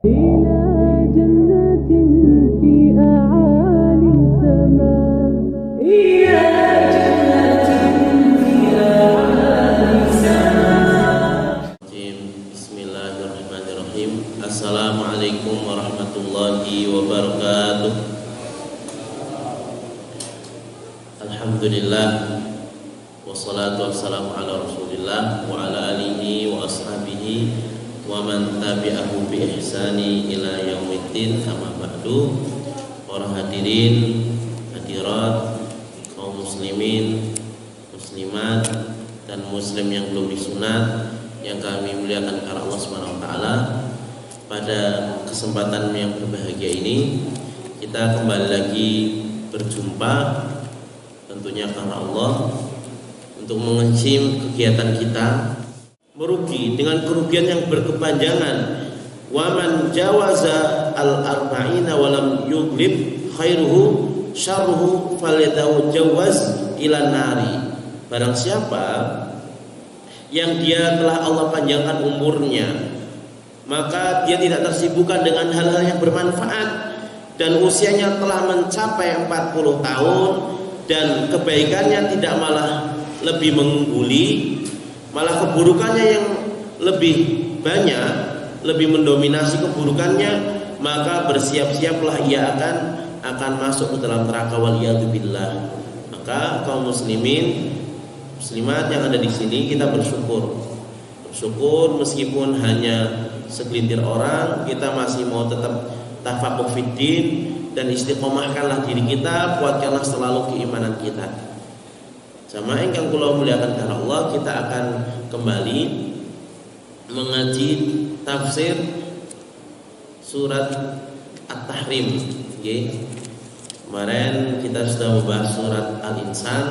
Bismillahirrahmanirrahim. Assalamualaikum warahmatullahi wabarakatuh. Alhamdulillah, wassalatu wassalamu ala rasulillah wa ala alihi wa ashabihi wa man tabi'ahu bi ihsani ila yaumiddin. Amma ba'du. Para hadirin, hadirat, kaum muslimin, muslimat dan muslim yang belum disunat yang kami muliakan karena Allah Subhanahu wa taala. Pada kesempatan yang berbahagia ini kita kembali lagi berjumpa tentunya karena Allah untuk mengencim kegiatan kita merugi dengan kerugian yang berkepanjangan. Wa man jawaza al-arba'ina wa lam yuglib khairuhu syarruhu falyatawajjaz ila nari. Barang siapa yang dia telah Allah panjangkan umurnya, maka dia tidak tersibukkan dengan hal-hal yang bermanfaat dan usianya telah mencapai 40 tahun dan kebaikannya tidak malah lebih mengungguli, malah keburukannya yang lebih banyak, lebih mendominasi keburukannya, maka bersiap-siaplah ia akan masuk ke dalam neraka waliyadzubillah. Maka kaum muslimin muslimat yang ada di sini, kita bersyukur meskipun hanya segelintir orang, kita masih mau tetap tafaqquh fiddin dan istiqomahkanlah diri kita, kuatkanlah selalu keimanan kita. Jamaah ingkang kula muliakan karena Allah, kita akan kembali mengaji tafsir surat At-Tahrim. Kemarin kita sudah membahas surat Al-Insan.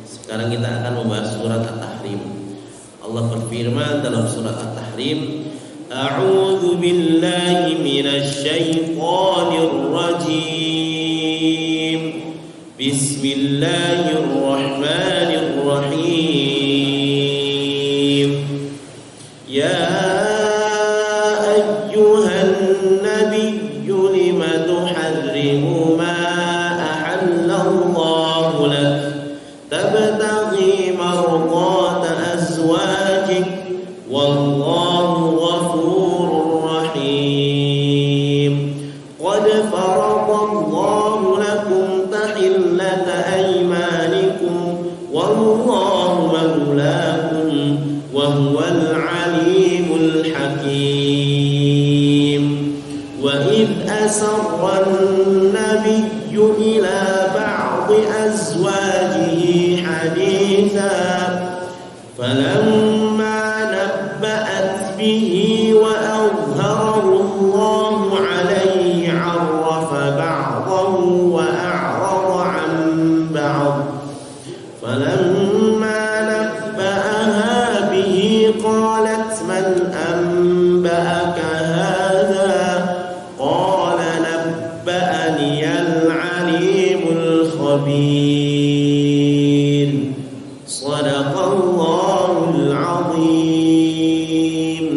Sekarang kita akan membahas surat At-Tahrim. Allah berfirman dalam surat At-Tahrim, A'udzu billahi minasy syaithanir rajim. Bismillahirrahmanirrahim. Ya ayyuhan nabiyyu lima tuharrimu ma ahallallahu lak tabtaghi mardata azwajik wallahu ghafurur rahim. Qad faradallahu lakum tahillata aymanikum wallahu maulakum wa huwal alimul hakim. Wa id asarra an-nabiyyu ila ba'di azwajihi haditha falamma nabba'at bihi wa azharahu Allahu alayhi 'arrafa ba'dahu wa a'rada 'an ba'd. Falamma nabba'aha bihi qalat man anba'aka hadha qala nabba'aniyal 'alimul khabir. Shadaqallahul azim.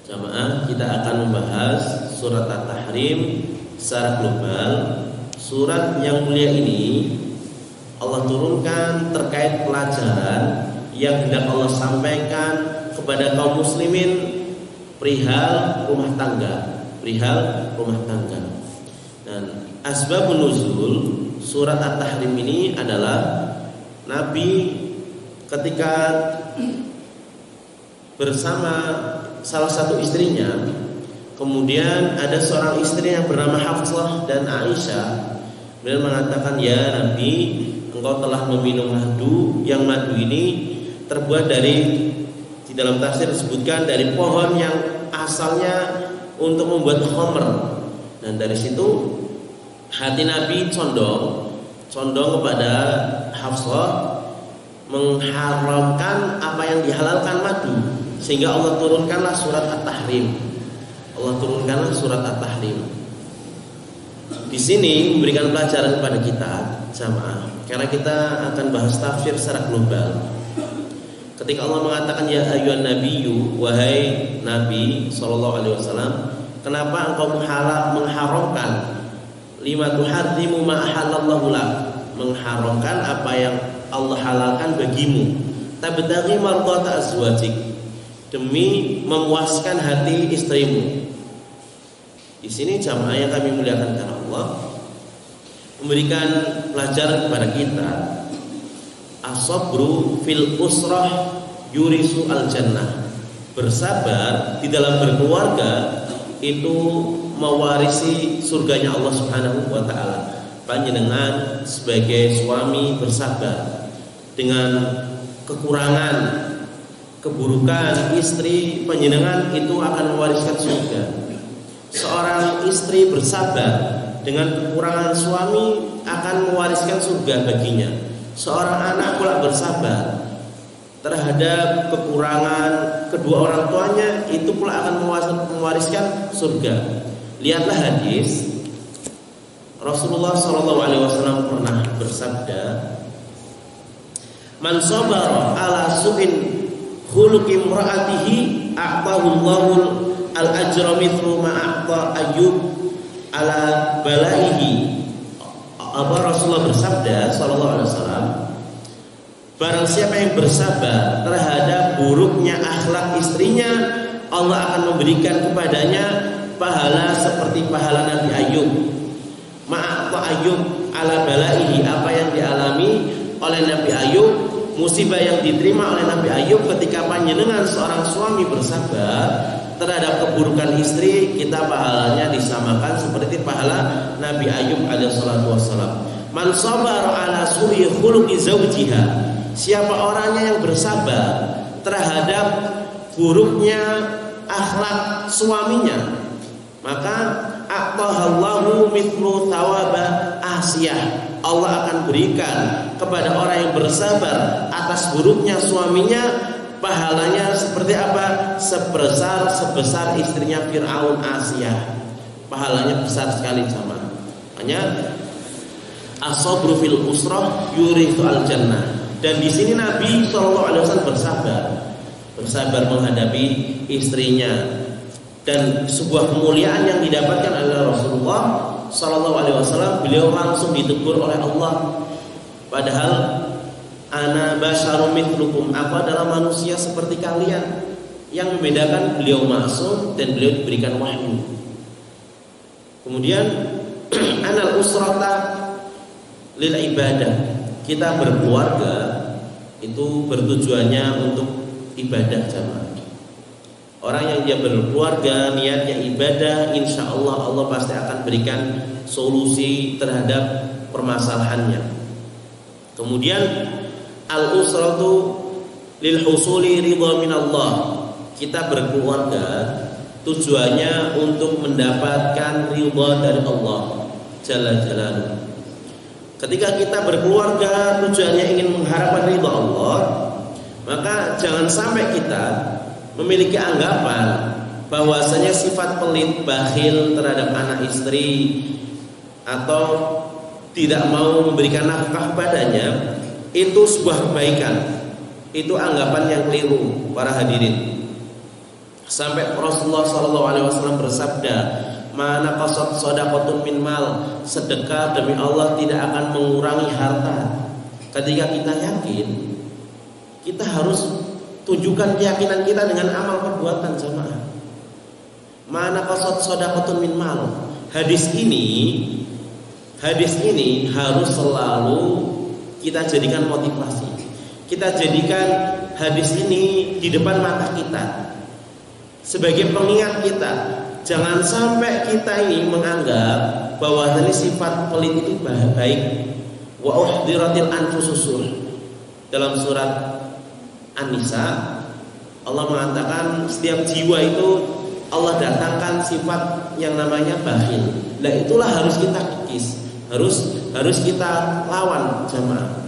Jamaah, kita akan membahas surat At-Tahrim secara global. Surat yang mulia ini Allah turunkan terkait pelajaran yang hendak Allah sampaikan kepada kaum muslimin perihal rumah tangga, Dan asbabun nuzul surat At-Tahrim ini adalah Nabi ketika bersama salah satu istrinya, kemudian ada seorang istri yang bernama Hafsah dan Aisyah. Beliau mengatakan, ya Nabi, engkau telah meminum madu, yang madu ini terbuat dari, di dalam tafsir disebutkan dari pohon yang asalnya untuk membuat khamr. Dan dari situ hati Nabi condong kepada Hafsah mengharamkan apa yang dihalalkan madu, sehingga Allah turunkanlah surat At-Tahrim. Di sini memberikan pelajaran kepada kita jamaah, karena kita akan bahas tafsir secara global. Ketika Allah mengatakan ya ayyuhan nabiyyu, wahai Nabi sallallahu alaihi wasallam, kenapa engkau mengharamkan lima tuharrimu ma ahallallahu lak, mengharamkan apa yang Allah halalkan bagimu, tabtaghi mardata azwajik, demi memuaskan hati istrimu. Di sini jamaah yang kami muliakan karena Allah memberikan pelajaran kepada kita, as-sabru fil usrah yurisu al-jannah. Bersabar di dalam berkeluarga itu mewarisi surganya Allah Subhanahu wa taala. Panjenengan sebagai suami bersabar dengan kekurangan, keburukan istri panjenengan itu akan mewariskan surga. Seorang istri bersabar dengan kekurangan suami akan mewariskan surga baginya. Seorang anak pula bersabar terhadap kekurangan kedua orang tuanya, itu pula akan mewariskan surga. Lihatlah hadis Rasulullah SAW pernah bersabda, man sabara ala su'in khuluqi imra'atihi a'tahu Allahul al-ajra mithlu ma a'ta Ayyub ala balaihi. Rasulullah bersabda sallallahu alaihi wasallam, barang siapa yang bersabar terhadap buruknya akhlak istrinya, Allah akan memberikan kepadanya pahala seperti pahala Nabi Ayyub. Ma'ata Ayyub ala balaihi, apa yang dialami oleh Nabi Ayyub, musibah yang diterima oleh Nabi Ayyub ketika panjenengan seorang suami bersabar terhadap keburukan istri, kita pahalanya disamakan seperti pahala Nabi Ayyub alaihissalatu wassalam. Man sabara ala su'i khuluqi zawjiha, siapa orangnya yang bersabar terhadap buruknya akhlak suaminya, maka a'tahallahu mithlu thawaba Asiyah, Allah akan berikan kepada orang yang bersabar atas buruknya suaminya pahalanya seperti apa? Sebesar istrinya Fir'aun Asiyah. Pahalanya besar sekali sama. Hanya as-sabru fil usrah yurithu al-jannah. Dan di sini Nabi SAW bersabar menghadapi istrinya, dan sebuah kemuliaan yang didapatkan oleh Rasulullah SAW. Beliau langsung ditegur oleh Allah, padahal ana basyarum mithlukum, aku adalah manusia seperti kalian. Yang membedakan beliau maksum dan beliau diberikan wahyu. Kemudian anal usrata lil ibadah, kita berkeluarga itu bertujuannya untuk ibadah jamaah. Orang yang dia berkeluarga niatnya ibadah, insya Allah Allah pasti akan berikan solusi terhadap permasalahannya. Kemudian al-usratu lil husuli ridha minallah, kita berkeluarga tujuannya untuk mendapatkan ridha dari Allah Jalla Jalaluhu. Ketika kita berkeluarga tujuannya ingin mengharapkan ridha Allah, maka jangan sampai kita memiliki anggapan bahwasanya sifat pelit, bakhil terhadap anak istri atau tidak mau memberikan nafkah padanya itu sebuah kebaikan. Itu anggapan yang keliru para hadirin. Sampai Rasulullah SAW bersabda, mana qasat shadaqatun min mal, sedekah demi Allah tidak akan mengurangi harta. Ketika kita yakin, kita harus tunjukkan keyakinan kita dengan amal perbuatan jamaah. Mana qasat shadaqatun min mal. Hadis ini harus selalu kita jadikan motivasi. Kita jadikan hadis ini di depan mata kita sebagai pengingat kita. Jangan sampai kita ini menganggap bahwa ini sifat pelit itu baik. Wa uhdiratil anfususuh. Dalam surat An-Nisa Allah mengatakan setiap jiwa itu Allah datangkan sifat yang namanya bakhil. Nah itulah harus kita kikis, harus kita lawan jamaah.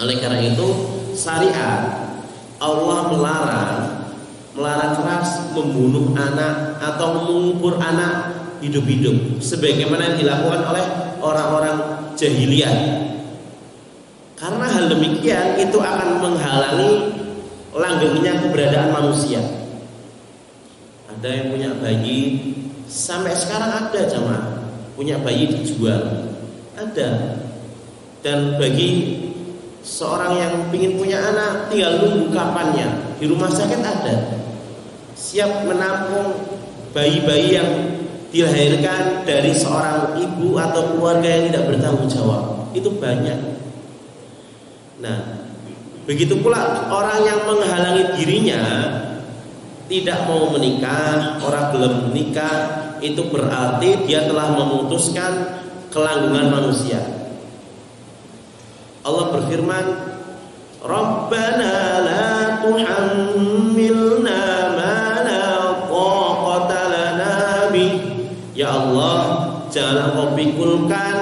Oleh karena itu syariat Allah melarang keras membunuh anak atau mengubur anak hidup-hidup sebagaimana yang dilakukan oleh orang-orang jahiliyah. Karena hal demikian itu akan menghalangi langgengnya keberadaan manusia. Ada yang punya bayi sampai sekarang ada jamaah, punya bayi dijual ada. Dan bagi seorang yang ingin punya anak tinggal nunggu kapannya, di rumah sakit ada, siap menampung bayi-bayi yang dilahirkan dari seorang ibu atau keluarga yang tidak bertanggung jawab. Itu banyak. Nah, begitu pula orang yang menghalangi dirinya tidak mau menikah, orang belum menikah, itu berarti dia telah memutuskan kelanggengan manusia. Allah berfirman, Rabbana la tuhammilna ma la taqata lana bih. Ya Allah, jangan Engkau pikulkan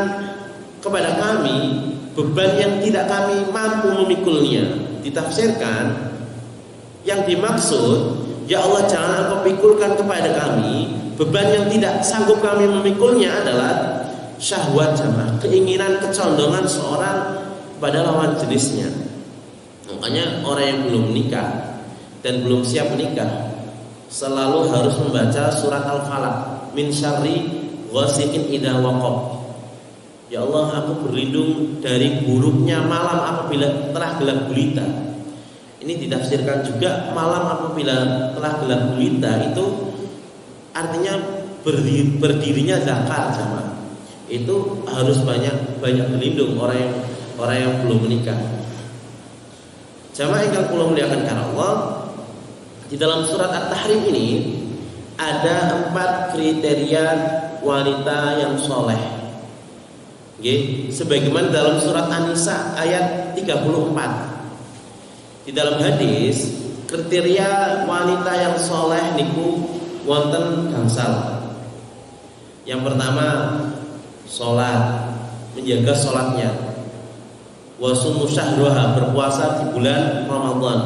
kepada kami beban yang tidak kami mampu memikulnya. Ditafsirkan, yang dimaksud, ya Allah jangan Engkau pikulkan kepada kami beban yang tidak sanggup kami memikulnya adalah syahwat jamaah, keinginan, kecondongan seorang pada lawan jenisnya. Makanya orang yang belum menikah dan belum siap menikah selalu harus membaca surat Al-Falaq, min syarri ghasiqin idza waqab. Ya Allah, aku berlindung dari buruknya malam apabila telah gelap gulita. Ini ditafsirkan juga, malam apabila telah gelap gulita itu artinya berdirinya zakar jamaah. Itu harus banyak berlindung orang yang belum menikah. Jamaah yang kula muliakan karena Allah, di dalam surat At-Tahrim ini ada 4 kriteria wanita yang soleh. Sebagaimana dalam surat An-Nisa ayat 34. Di dalam hadis, kriteria wanita yang soleh niku wonten gangsal. Yang pertama, sholat, menjaga sholatnya. Wa sumu syahruha, berpuasa di bulan Ramadan.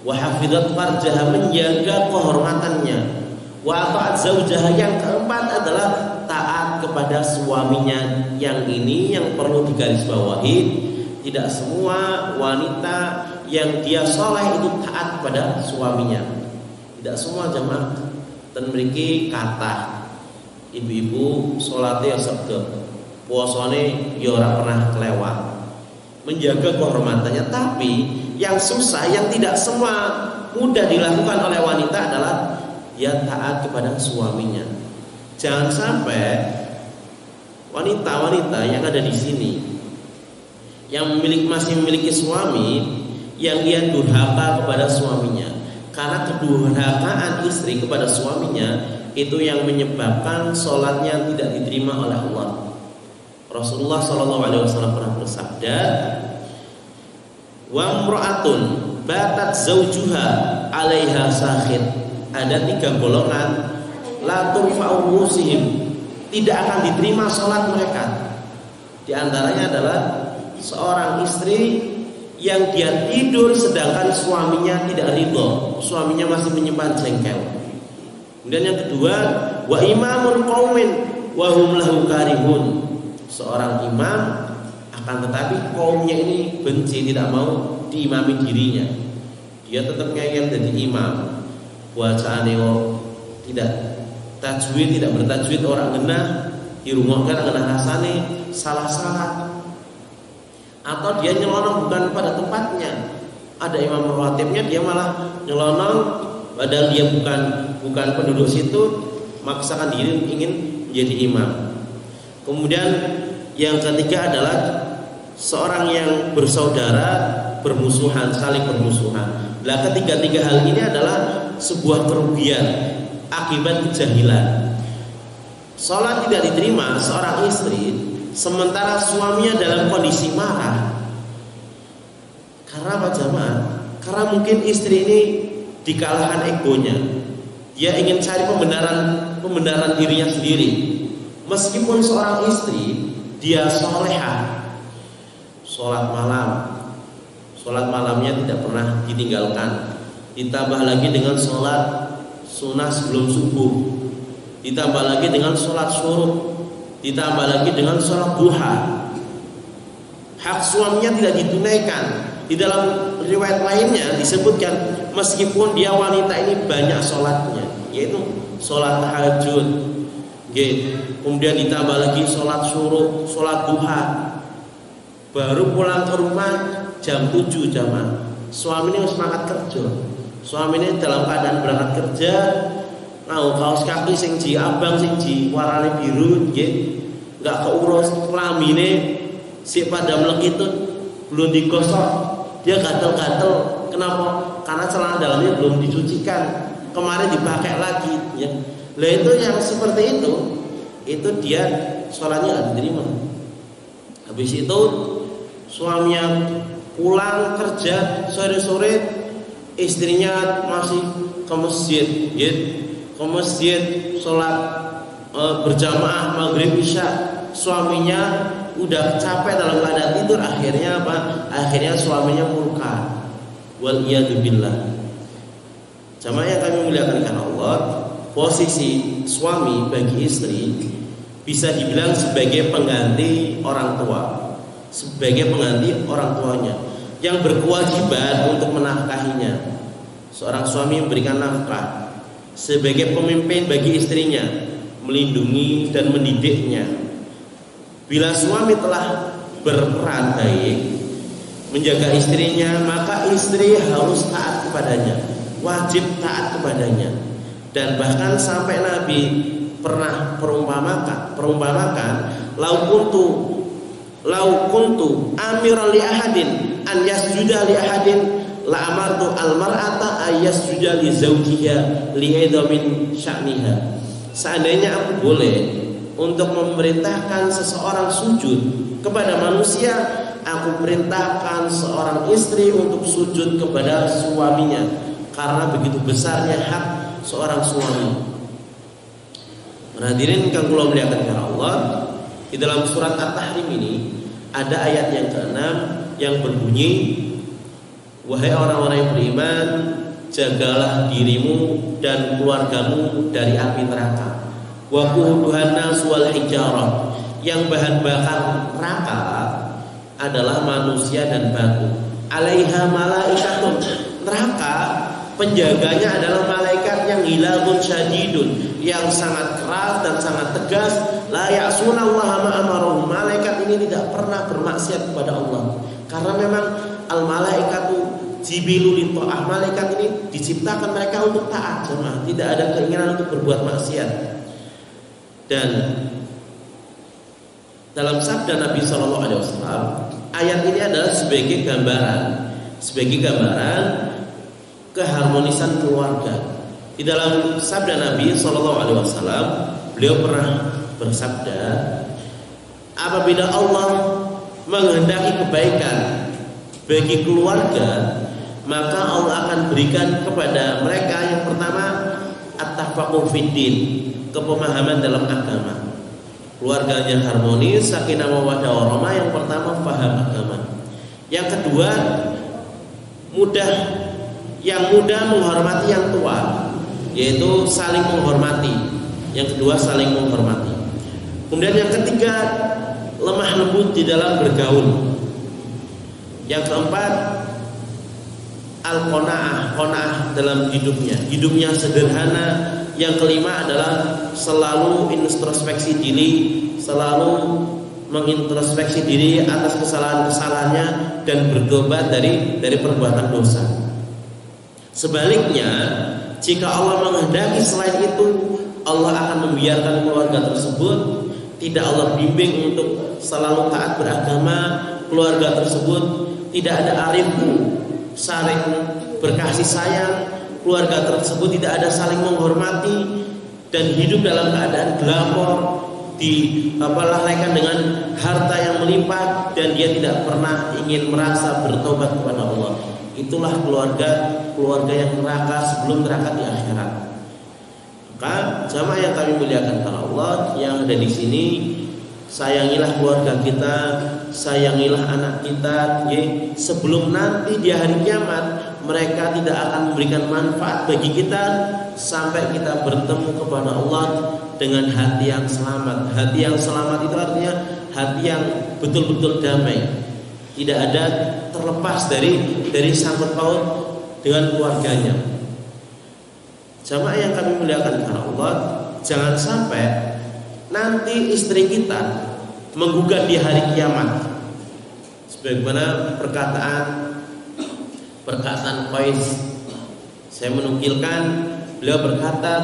Wa hafizat farjaha, menjaga kehormatannya. Wa ta'at zaujaha, yang keempat adalah taat kepada suaminya. Yang ini yang perlu digarisbawahi, tidak semua wanita yang dia soleh itu taat pada suaminya. Tidak semua jamaah. Dan memiliki kata ibu-ibu sholatnya segep, puasane ya ora pernah kelewat, menjaga kehormatannya. Tapi yang susah, yang tidak semua mudah dilakukan oleh wanita adalah dia taat kepada suaminya. Jangan sampai wanita-wanita yang ada di sini yang masih memiliki suami yang dia durhaka kepada suaminya. Karena kedurhakaan istri kepada suaminya itu yang menyebabkan sholatnya tidak diterima oleh Allah. Rasulullah SAW pernah bersabda, wa imra'atun batat zaujuha 'alaiha sakhit. Ada 3 golongan la turfa'u rusihim, tidak akan diterima sholat mereka. Di antaranya adalah seorang istri yang dia tidur sedangkan suaminya tidak ridho, suaminya masih menyimpan jengkel. Kemudian yang kedua, wa imamun qaumin wa hum lahu karihun. Seorang imam akan tetapi kaumnya ini benci, tidak mau diimami dirinya. Dia tetap ngeyel jadi imam. Bacaane tidak tajwid, tidak bertajwid, orang genah dirungokkan genah rasane salah-salah. Atau dia nyelonong bukan pada tempatnya. Ada imam rawatibnya, dia malah nyelonong padahal dia bukan penduduk situ, maksakan diri ingin menjadi imam. Kemudian yang ketiga adalah seorang yang bersaudara bermusuhan, saling bermusuhan. Nah, ketiga-tiga hal ini adalah sebuah kerugian akibat kejahilan. Salat tidak diterima seorang istri sementara suaminya dalam kondisi marah. Karena apa jamaah? Karena mungkin istri ini dikalahkan egonya. Dia ingin cari pembenaran dirinya sendiri. Meskipun seorang istri dia solehah, sholat malamnya tidak pernah ditinggalkan. Ditambah lagi dengan sholat sunnah sebelum subuh, ditambah lagi dengan sholat syuruk, ditambah lagi dengan sholat duha. Hak suaminya tidak ditunaikan. Di dalam 5 riwayat lainnya disebutkan meskipun dia wanita ini banyak sholatnya, yaitu sholat tahajud, kemudian ditambah lagi sholat syuruk, sholat duha, baru pulang ke rumah jam 7 jamaah. Suami ini harus semangat kerja. Suami ini dalam keadaan berangkat kerja, mau kaos kaki sing ji abang sing ji warnane biru, nggak keurus, kelamine si pada melekitun belum digosok, dia gatel-gatel. Kenapa? Karena celana dalamnya belum dicucikan, kemarin dipakai lagi, ya. Lah itu yang seperti itu dia sholatnya nggak diterima. Habis itu suaminya pulang kerja sore-sore, istrinya masih ke masjid, sholat berjamaah maghrib isya. Suaminya udah capek dalam keadaan tidur, akhirnya apa? Akhirnya suaminya murka. Wal iyadu billah. Jamaah yang kami muliakan karena Allah, posisi suami bagi istri bisa dibilang sebagai pengganti orang tua, sebagai pengganti orang tuanya yang berkewajiban untuk menafkahinya. Seorang suami memberikan nafkah sebagai pemimpin bagi istrinya, melindungi dan mendidiknya. Bila suami telah berperan baik menjaga istrinya, maka istri harus taat kepadanya, wajib taat kepadanya. Dan bahkan sampai Nabi pernah perumpamakan lau kuntu amiran li ahadin an yasjuda li ahadin la amartu al mar'ata ay yasjuda li zawjiha li idhamin sya'niha. Seandainya aku boleh untuk memerintahkan seseorang sujud kepada manusia, aku perintahkan seorang istri untuk sujud kepada suaminya, karena begitu besarnya hak seorang suami. Hadirin kang kula muliakan karena Allah, di dalam surat At-Tahrim ini ada ayat yang ke-6 yang berbunyi, wahai orang-orang yang beriman, jagalah dirimu dan keluargamu dari api neraka. Wa quduhan nas wal hijarah, yang bahan bakar neraka adalah manusia dan batu. Alaiha malaikatun, neraka penjaganya adalah malaikat yang hilabun syadidun, yang sangat keras dan sangat tegas. La ya'sunallaha ma amarahum, malaikat ini tidak pernah bermaksiat kepada Allah, karena memang al malaikatu jibilu li ta'ah, malaikat ini diciptakan mereka untuk taat, jemaah, tidak ada keinginan untuk berbuat maksiat. Dan dalam sabda Nabi SAW, ayat ini adalah sebagai gambaran keharmonisan keluarga. Di dalam sabda Nabi SAW, beliau pernah bersabda, apabila Allah menghendaki kebaikan bagi keluarga, maka Allah akan berikan kepada mereka yang pertama at-tafaqquh fiddin, kepemahaman dalam agama. Keluarganya harmonis, sakinah mawaddah warahmah. Yang pertama paham agama. Yang kedua mudah menghormati yang tua, yaitu saling menghormati. Yang kedua saling menghormati. Kemudian yang ketiga lemah lembut di dalam bergaul. Yang keempat al-qanaah dalam hidupnya sederhana. Yang kelima adalah selalu introspeksi diri, selalu mengintrospeksi diri atas kesalahan-kesalahannya dan bertobat dari perbuatan dosa. Sebaliknya, jika Allah menghendaki selain itu, Allah akan membiarkan keluarga tersebut tidak Allah bimbing untuk selalu taat beragama. Keluarga tersebut tidak ada arifku, saling berkasih sayang. Keluarga tersebut tidak ada saling menghormati dan hidup dalam keadaan glamor, dilalaikan dengan harta yang melimpah, dan dia tidak pernah ingin merasa bertobat kepada Allah. Itulah keluarga yang neraka sebelum neraka di akhirat. Maka jamaah yang kami muliakan karena Allah yang ada di sini, sayangilah keluarga kita, sayangilah anak kita, sebelum nanti di hari kiamat mereka tidak akan memberikan manfaat bagi kita sampai kita bertemu kepada Allah dengan hati yang selamat. Hati yang selamat itu artinya hati yang betul-betul damai, tidak ada terlepas dari sangkut paut dengan keluarganya. Jamaah yang kami muliakan karena Allah, jangan sampai nanti istri kita menggugat di hari kiamat. Sebagaimana perkataan Qais, saya menukilkan beliau berkata,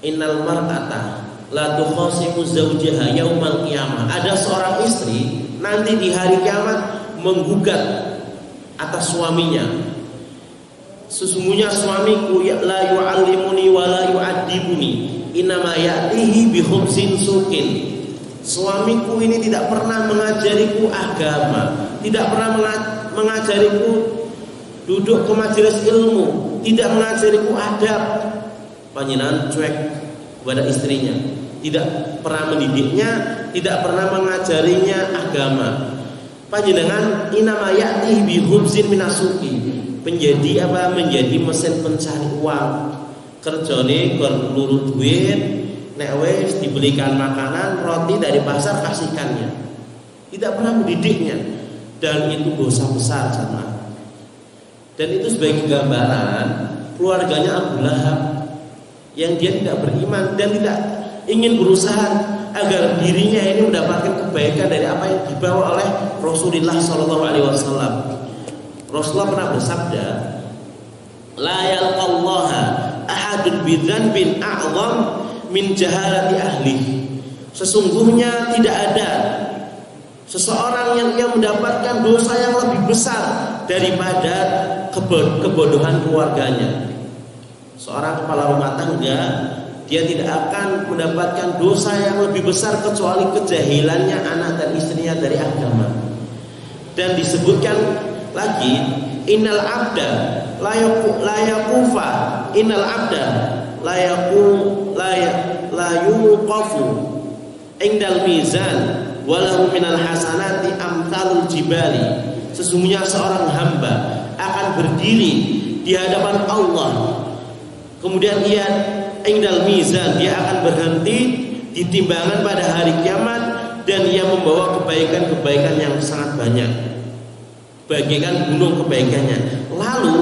innal mar'ata la tukhasimu zawjaha yaumal qiyamah. Ada seorang istri nanti di hari kiamat menggugat atas suaminya. Sesungguhnya suamiku la yu'allimuni wa la yu'addibuni, innama ya'tihi bi khubzin sukin. Suamiku ini tidak pernah mengajariku agama, tidak pernah mengajariku duduk ke majelis ilmu, tidak mengajariku adab. Panjenengan cuek kepada istrinya, tidak pernah mendidiknya, tidak pernah mengajarinya agama. Panjenengan innama ya'tihi bi khubzin minasuki, menjadi mesin pencari uang. Kerjane kon luru duit, nek wis dibelikan makanan, roti dari pasar kasihkannya. Tidak pernah mendidiknya, dan itu dosa besar sama. Dan itu sebagai gambaran keluarganya Abu Lahab yang dia tidak beriman dan tidak ingin berusaha agar dirinya ini mendapatkan kebaikan dari apa yang dibawa oleh Rasulullah SAW. Rasulullah pernah bersabda, la yalqallaha ahadun bidzanbin a'zam min jahalati ahli. Sesungguhnya tidak ada seseorang yang mendapatkan dosa yang lebih besar daripada kebodohan keluarganya. Seorang kepala rumah tangga, dia tidak akan mendapatkan dosa yang lebih besar kecuali kejahilannya anak dan istrinya dari agama. Dan disebutkan lagi, innal abda la yaqufa, innal abda la yuqafu indal mizan walahu minal hasanati amtalul jibali. Sesungguhnya seorang hamba akan berdiri di hadapan Allah, kemudian ia indal mizan, dia akan berhenti di timbangan pada hari kiamat, dan ia membawa kebaikan-kebaikan yang sangat banyak, bagaikan gunung kebaikannya. Lalu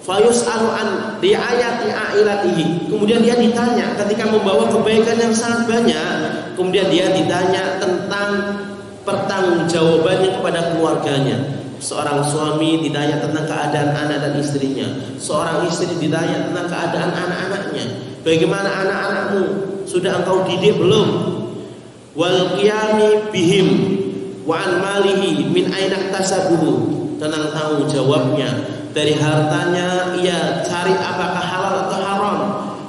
fayus'alu an ri'ayati a'ilatihi, kemudian dia ditanya ketika membawa kebaikan yang sangat banyak, kemudian dia ditanya tentang pertanggungjawabannya kepada keluarganya. Seorang suami ditanya tentang keadaan anak dan istrinya, seorang istri ditanya tentang keadaan anak-anaknya. Bagaimana anak-anakmu, sudah engkau didik belum? Wal qiyami bihim wa an malihi min aina tasabuhu, tentang tanggung jawabnya dari hartanya ia cari apakah halal atau haram.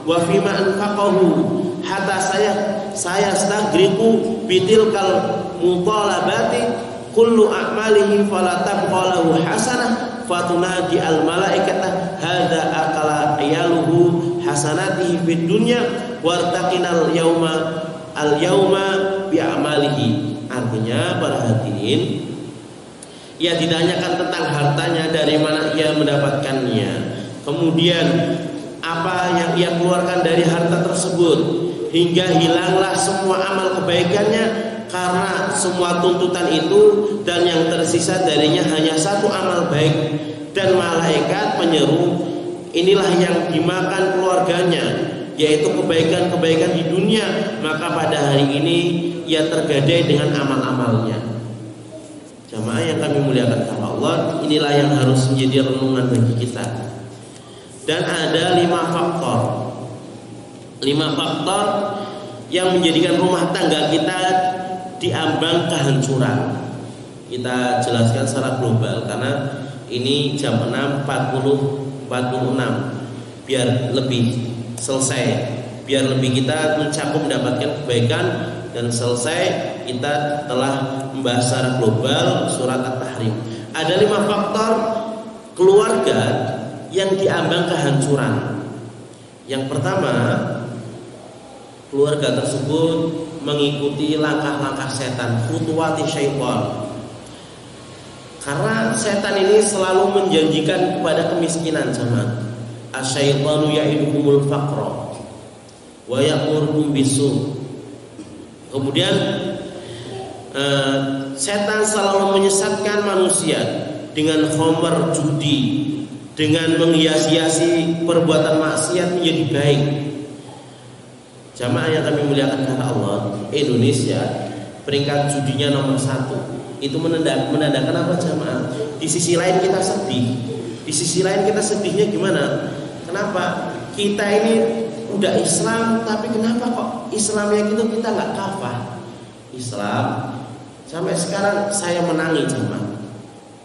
Wa fima anfaqahu hatta saya stagriku bitilkal mutalabati kullu a'malihi fala tabqalahu hasanah fatunadi al malaikata hadza aqala ayaluhu hasanatihi fid dunya wartaqinal yauma al yauma bi amalihi. Artinya para hadirin, ia ditanyakan tentang hartanya, dari mana ia mendapatkannya, kemudian apa yang ia keluarkan dari harta tersebut, hingga hilanglah semua amal kebaikannya karena semua tuntutan itu, dan yang tersisa darinya hanya satu amal baik. Dan malaikat menyeru, inilah yang dimakan keluarganya, yaitu kebaikan-kebaikan di dunia, maka pada hari ini ia tergadai dengan amal-amalnya. Jamaah yang kami muliakan karena Allah, inilah yang harus menjadi renungan bagi kita. Dan ada 5 faktor yang menjadikan rumah tangga kita diambang kehancuran. Kita jelaskan secara global karena ini jam 6.46 biar lebih selesai, biar lebih kita mencakup mendapatkan kebaikan dan selesai. Kita telah membahas secara global surat At-Tahrim. Ada 5 faktor keluarga yang diambang kehancuran. Yang pertama, keluarga tersebut mengikuti langkah-langkah setan, khutuwati syaitan. Karena setan ini selalu menjanjikan kepada kemiskinan, sama. Asyaitanu ya'idukumul faqra wa ya'murukum bisu. Kemudian Setan selalu menyesatkan manusia dengan khamr, judi, dengan menghias-hiasi perbuatan maksiat menjadi baik. Jamaah yang kami muliakan karena Allah, Indonesia peringkat judinya nomor 1. Itu menandakan apa jamaah? Di sisi lain kita sedih. Di sisi lain kita sedihnya gimana? Kenapa? Kita ini udah Islam, tapi kenapa kok Islamnya gitu kita nggak kafah? Islam sampai sekarang saya menangi jamaah.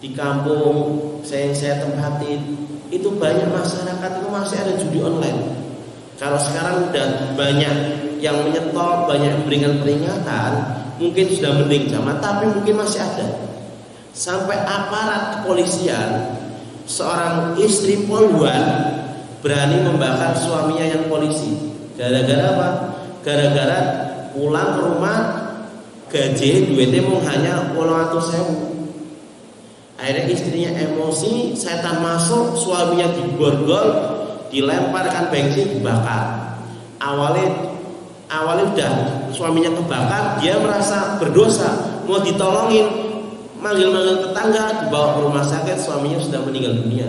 Di kampung saya tempatin itu banyak masyarakat itu masih ada judi online. Kalau sekarang udah banyak yang menyetop, banyak yang memberikan peringatan, mungkin sudah mending jamaah, tapi mungkin masih ada. Sampai aparat kepolisian, seorang istri poluan berani membakar suaminya yang polisi. Gara-gara apa? Gara-gara pulang ke rumah gaji duitnya mau hanya 800.000. Akhirnya istrinya emosi, setan masuk, suaminya diborgol, dilemparkan bensin, dibakar. Awalnya udah suaminya kebakar, dia merasa berdosa, mau ditolongin, manggil-manggil tetangga, dibawa ke rumah sakit, suaminya sudah meninggal dunia.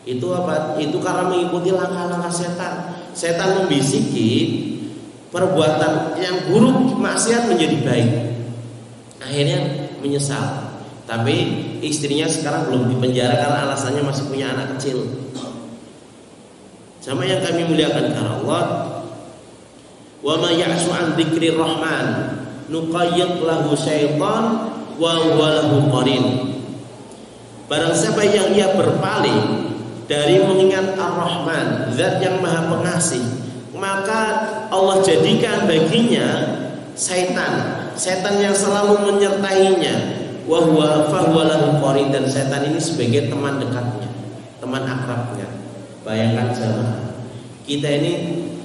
Itu apa? Itu karena mengikuti langkah-langkah setan. Setan membisiki perbuatan yang buruk, maksiat menjadi baik. Akhirnya menyesal. Tapi istrinya sekarang belum dipenjara karena alasannya masih punya anak kecil. Sama yang kami muliakan karena Allah, wa ma ya'shu an dzikrir rahman nuqayyid lahu syaitan wa huwa lahu qarin. Barang siapa yang ia berpaling dari mengingat Ar-Rahman, zat yang maha pengasih, maka Allah jadikan baginya setan yang selalu menyertainya, wa huwa lahu qarin, dan setan ini sebagai teman dekatnya, teman akrabnya. Bayangkan jamaah, kita ini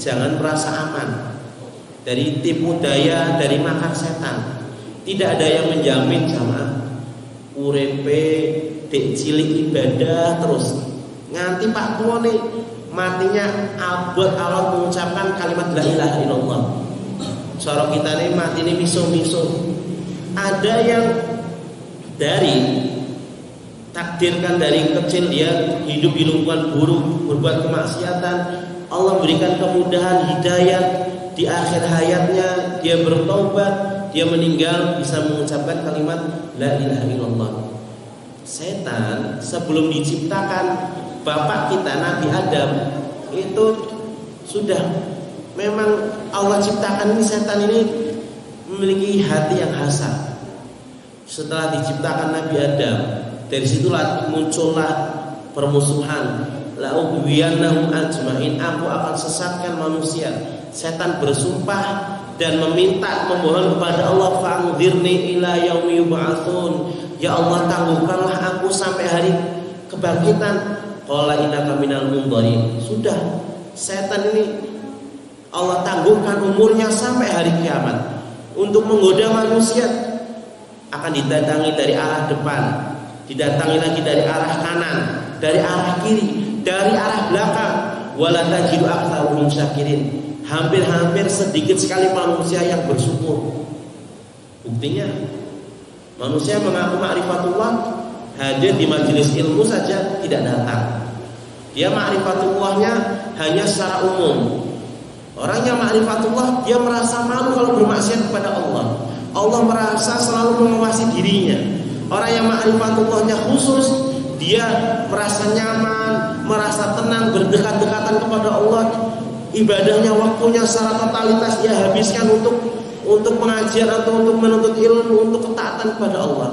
jangan merasa aman dari tipu daya, dari makar setan. Tidak ada yang menjamin jamaah urepe dek cilik ibadah terus nganti Pak tua nih matinya abot Allah mengucapkan kalimat la ilaha illallah. Cara kita nih mati nih miso-miso. Ada yang dari takdirkan dari kecil dia hidup di lingkungan buruk, berbuat kemaksiatan, Allah berikan kemudahan hidayah, di akhir hayatnya dia bertobat, dia meninggal bisa mengucapkan kalimat la ilaha illallah. Setan sebelum diciptakan bapak kita Nabi Adam itu sudah memang Allah ciptakan ini, setan ini memiliki hati yang hasad. Setelah diciptakan Nabi Adam, dari situlah muncullah permusuhan. La ubiyannahum ajmain, aku akan sesatkan manusia. Setan bersumpah dan memohon kepada Allah, fa'anzirni ila yaumi yub'atsun, ya Allah tangguhkanlah aku sampai hari kebangkitan. Qala innaka minal mundzirin. Sudah, setan ini Allah tangguhkan umurnya sampai hari kiamat untuk menggoda manusia. Akan didatangi dari arah depan, didatangi lagi dari arah kanan, dari arah kiri, dari arah belakang. Wala tajidu aktsaruhum syakirin. Hampir-hampir sedikit sekali manusia yang bersyukur. Buktinya manusia mengaku ma'rifatullah, hadir di majelis ilmu saja tidak datang. Dia ma'rifatullahnya hanya secara umum. Orang yang ma'rifatullah dia merasa malu kalau bermaksiat kepada Allah. Allah merasa selalu mengawasi dirinya. Orang yang ma'rifatullahnya khusus, dia merasa nyaman, merasa tenang, berdekat-dekatan kepada Allah. Ibadahnya, waktunya secara totalitas dia habiskan untuk pengajian atau untuk menuntut ilmu, untuk ketaatan kepada Allah.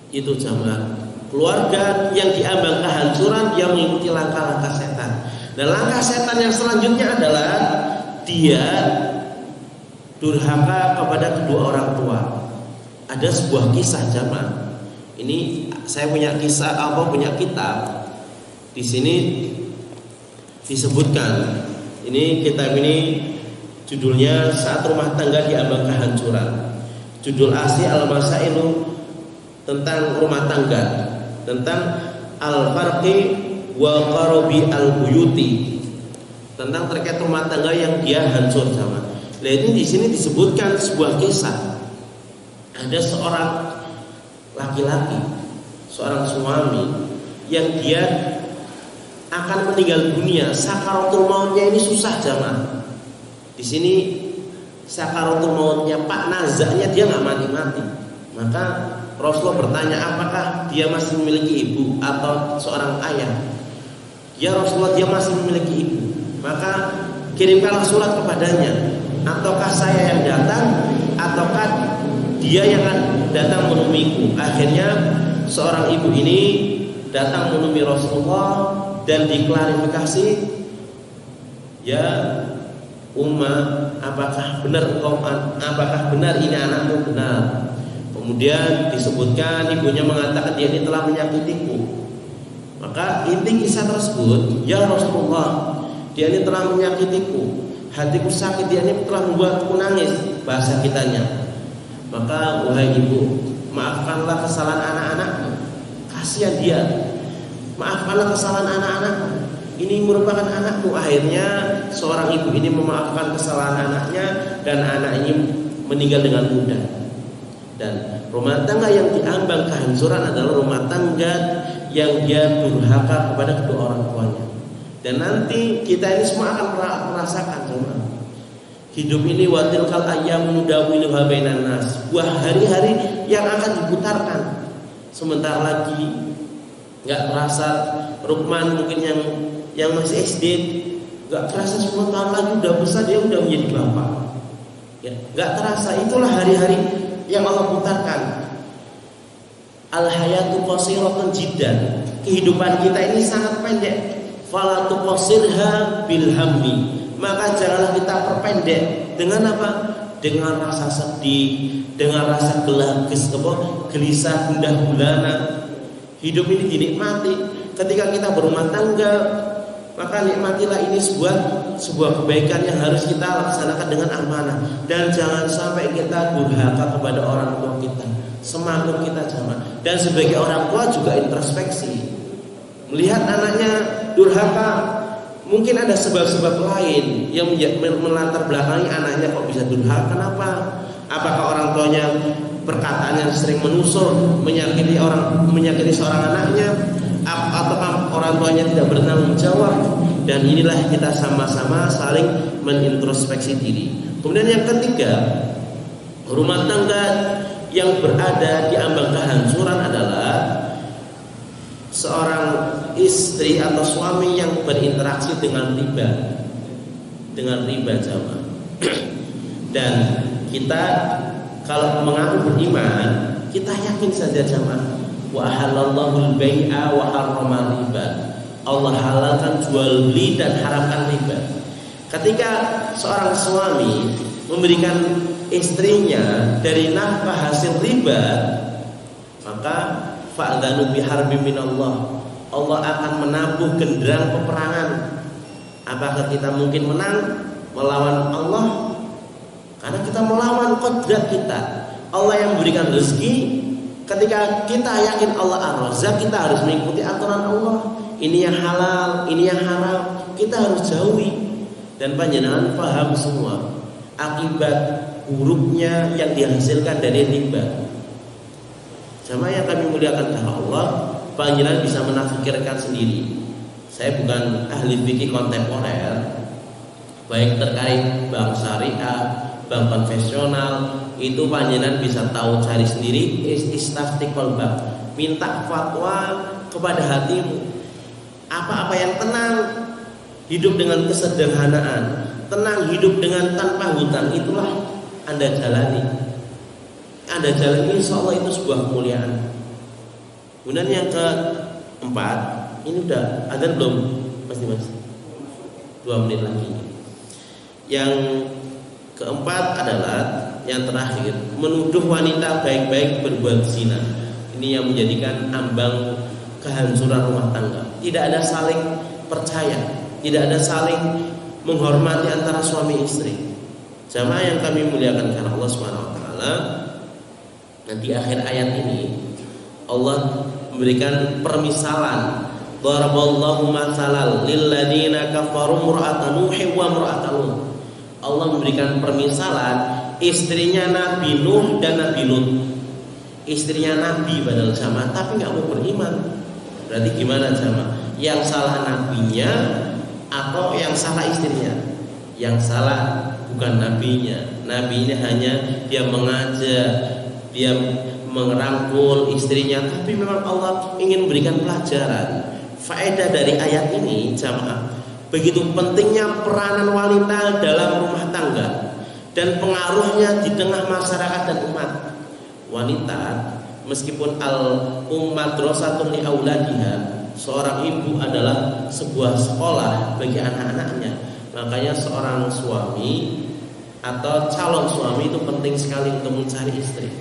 Itu jamaah. Keluarga yang diambang kehancuran, dia mengikuti langkah-langkah setan. Dan langkah setan yang selanjutnya adalah dia durhaka kepada kedua orang tua. Ada sebuah kisah jamaah. Ini saya punya kisah punya kitab. Di sini disebutkan. Ini kitab ini judulnya Saat Rumah Tangga Diambang Kehancuran. Judul asli Al-Masailu, tentang rumah tangga, tentang al-farqi wa qarabi al-buyuti, tentang terkait rumah tangga yang dia hancur sama. Nah, ini di sini disebutkan sebuah kisah. ada seorang laki-laki, seorang suami yang dia akan meninggal dunia, sakaratul mautnya ini susah jamaah. Di sini sakaratul mautnya Pak nazaknya dia nggak mati-mati. Maka Rasulullah bertanya, apakah dia masih memiliki ibu atau seorang ayah? Ya Rasulullah, dia masih memiliki ibu. Maka kirimkanlah surat kepadanya. Ataukah saya yang datang, ataukah dia yang datang menemuiku? Akhirnya seorang ibu ini datang menemui Rasulullah dan diklarifikasi, ya Ummah, apakah benar ini anakmu? Benar. Kemudian disebutkan ibunya mengatakan dia ini telah menyakitiku. Maka inti kisah tersebut, ya Rasulullah, dia ini telah menyakitiku, hatiku sakit, dia ini telah membuatku nangis, bahasa kitanya. Maka wahai ibu, maafkanlah kesalahan anak-anakmu. Kasihan dia, maafkanlah kesalahan anak-anakmu. Ini merupakan anakmu. Akhirnya seorang ibu ini memaafkan kesalahan anaknya dan anak ini meninggal dengan mudah. Dan rumah tangga yang diambang kehancuran adalah rumah tangga yang dia durhaka kepada kedua orang tuanya. Dan nanti kita ini semua akan merasakan semua. Hidup ini watilkal ayyam nudawiluha bainan nas. Buah hari-hari yang akan diputarkan. Sebentar lagi enggak terasa Rukman mungkin yang masih SD enggak terasa 10 tahun lagi udah besar, dia udah menjadi bapak. Ya, enggak terasa, itulah hari-hari yang Allah putarkan. Al-hayatu qasiratun jiddan. Kehidupan kita ini sangat pendek. Fala tuqsirha bil hammi. Maka janganlah kita perpendek dengan apa? Dengan rasa sedih, dengan rasa gelisah, gundah gulana. Hidup ini dinikmati. Ketika kita berumah tangga, maka nikmatilah ini sebuah kebaikan yang harus kita laksanakan dengan amanah. Dan jangan sampai kita durhaka kepada orang tua kita, semakin kita jamaah. Dan sebagai orang tua juga introspeksi. Melihat anaknya durhaka, mungkin ada sebab-sebab lain yang melatar belakangi anaknya kok bisa durhaka. Kenapa? Apakah orang tuanya perkataannya sering menusuk, menyakiti seorang anaknya, ataukah orang tuanya tidak bertanggung jawab? Dan inilah kita sama-sama saling menintrospeksi diri. Kemudian yang ketiga, rumah tangga yang berada di ambang kehancuran adalah seorang istri atau suami yang berinteraksi dengan riba jamaah. Dan kita kalau mengaku beriman, kita yakin saja jamaah, wa halallahu al-bai'a wa harrama riba. Allah halalkan jual beli dan haramkan riba. Ketika seorang suami memberikan istrinya dari nafkah hasil riba, maka fa'dhanu biharbin minallah. Allah akan menabuh genderang peperangan. Apakah kita mungkin menang melawan Allah? Karena kita melawan kodrat kita. Allah yang memberikan rezeki. Ketika kita yakin Allah ar-Razzaq, kita harus mengikuti aturan Allah. Ini yang halal, ini yang haram, kita harus jauhi. Dan panjenengan paham semua akibat buruknya yang dihasilkan dari riba. Sama yang kami muliakan karena Allah, panjenengan bisa menafsirkan sendiri. Saya bukan ahli fikih kontemporer, baik terkait bank syariah, bank konvensional, itu panjenengan bisa tahu cari sendiri. Istafti qalbak, minta fatwa kepada hatimu. Apa-apa yang tenang, hidup dengan kesederhanaan, tenang hidup dengan tanpa hutang, itulah Anda jalani. Anda jalani, insya Allah itu sebuah kemuliaan. Kemudian yang keempat, ini udah adzan belum? Mas 2 menit lagi. Yang keempat adalah yang terakhir, menuduh wanita baik-baik berbuat zina. Ini yang menjadikan ambang kehancuran rumah tangga. Tidak ada saling percaya, tidak ada saling menghormati antara suami istri. Jamaah yang kami muliakan karena Allah Subhanahu wa taala, nanti akhir ayat ini Allah memberikan permisalan. Daraballahu mathalan lil ladzina kafaru imra'atan nuh wa imra'atan Lut. Allah memberikan permisalan istrinya Nabi Nuh dan Nabi Lut. Istrinya Nabi padahal sama, tapi nggak mau beriman. Berarti gimana sama? Yang salah nabinya atau yang salah istrinya? Yang salah bukan nabinya. Nabinya hanya dia mengajak, dia merangkul istrinya, tapi memang Allah ingin memberikan pelajaran. Faedah dari ayat ini jamaah, begitu pentingnya peranan wanita dalam rumah tangga dan pengaruhnya di tengah masyarakat dan umat. Wanita meskipun madrasatun li auladiha, seorang ibu adalah sebuah sekolah bagi anak-anaknya. Makanya seorang suami atau calon suami itu penting sekali untuk mencari istri.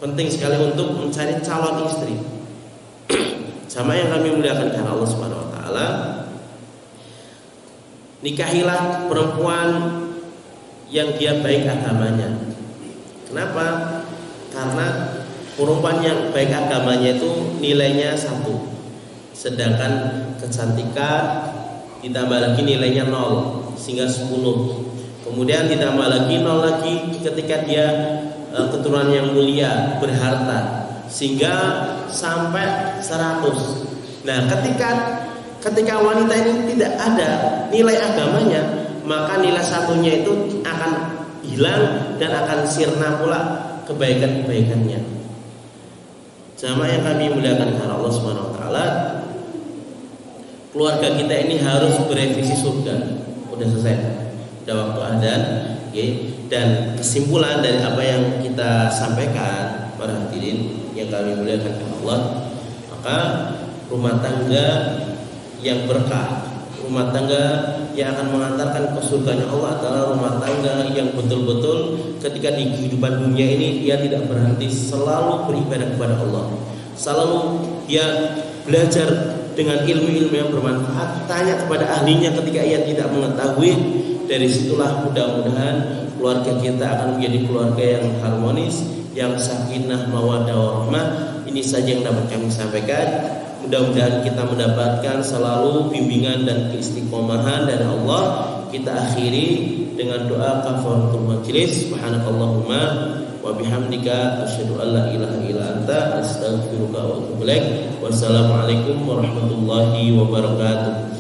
Penting sekali untuk mencari calon istri. Sama yang kami muliakan karena Allah Subhanahu wa taala, nikahilah perempuan yang dia baik agamanya. Kenapa? Karena perempuan yang baik agamanya itu nilainya 1, sedangkan kecantikan ditambah lagi nilainya 0 sehingga 10. Kemudian ditambah lagi 0 lagi ketika dia keturunan yang mulia, berharta, sehingga sampai 100. Nah, ketika wanita ini tidak ada nilai agamanya, maka nilai 1-nya itu akan hilang dan akan sirna pula kebaikan-kebaikannya. Jamaah yang kami muliakan karena Allah Subhanahu wa taala, keluarga kita ini harus berevisi surga. Udah selesai, udah waktu adzan, okay. Dan kesimpulan dari apa yang kita sampaikan para hadirin yang kami muliakan karena Allah, maka rumah tangga yang berkah, rumah tangga yang akan mengantarkan ke surganya Allah adalah rumah tangga yang betul-betul ketika di kehidupan dunia ini dia tidak berhenti, selalu beribadah kepada Allah, selalu dia belajar dengan ilmu-ilmu yang bermanfaat, tanya kepada ahlinya ketika ia tidak mengetahui. Dari situlah mudah-mudahan keluarga kita akan menjadi keluarga yang harmonis, yang sakinah mawaddah warahmah. Ini saja yang dapat kami sampaikan. Mudah-mudahan kita mendapatkan selalu bimbingan dan keistiqomahan dari Allah. Kita akhiri dengan doa kafaratul majlis. Subhanakallahumma wa bihamdika asyhadu an la ilaha illa anta astaghfiruka wa atubu ilaik. Wassalamualaikum warahmatullahi wabarakatuh.